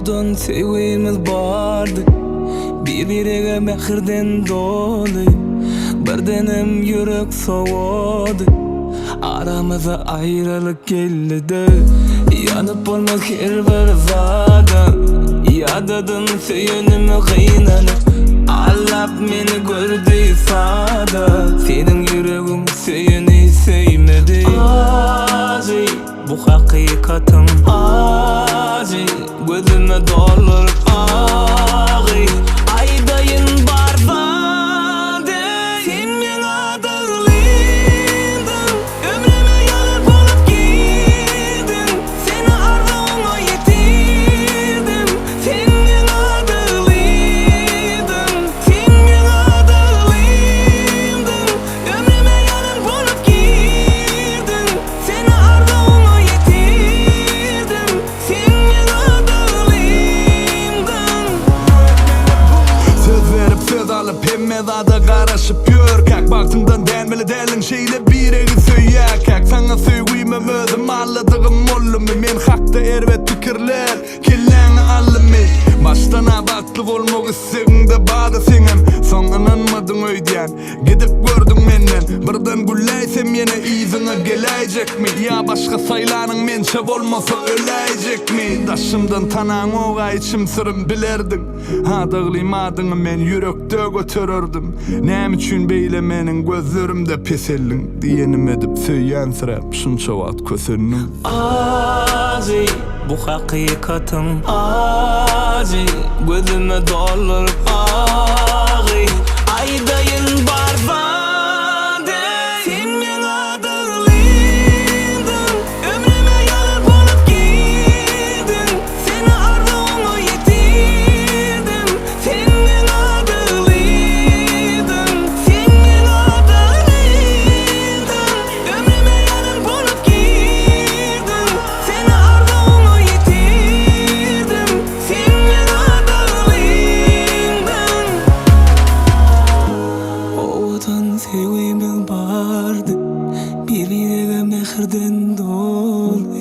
Odan sevgimiz bardı, bir-biriga mehirden dolu. Birdenem yürek soğudu, aramıza ayrılık geldi. Yanıp olmaz her bir zadan, yadadın söyünümü kıynanıp. Allap meni gördü sada, senin yüreğim söyünü söymedi. Azi, bu hakikatim azi, gözüme dolur ağır. Aydayın barza dey, sen meni dağlıydım, ömrüme yanıp olup girdin. Seni arzuğuma yetirdim, sen meni dağlıydım, sen meni dağlıydım, ömrüme yanıp olup girdin. Seni arzuğuma yetirdim, sen meni dağlıydım. Söz verip söz alıp hemmezada karışıp yür. Kak baktımdan denmeli delin şeyle biregi söyyek. Kak sana söygüymem özüm anladığım ollumi. Men hakta ervet fikirler kelleni allimi. Baştan abatlık olmak isteğinde bağda senem. Son inanmadın öydiyen, gidip gördün menden. Birden gülleysem yine izine geleyecek mi? Ya başka saylanın menşe olmasa öleyecek mi? Daşımdan tanan oğa içim sırım bilerdin. Ha dağlaymadın men yürekte götürürdüm. Nem üçün beyle menin gözlerimde pesellin. Diyenim edip söyyen sırap şunça vat kösünün. Azi, bu hakikatim azi, gözüme dolur ağır. Aydayın barza dey, sen meni dağlıydım, ömrüme yanıp olup girdin. Seni arzuğuma yetirdim, sen meni dağlıydım, sen meni dağlıydım, ömrüme yanıp olup girdin. Seni arzuğuma yetirdim, sen meni dağlıydım. Odan sevgimiz bardı, bir-biriga mehirden dolu.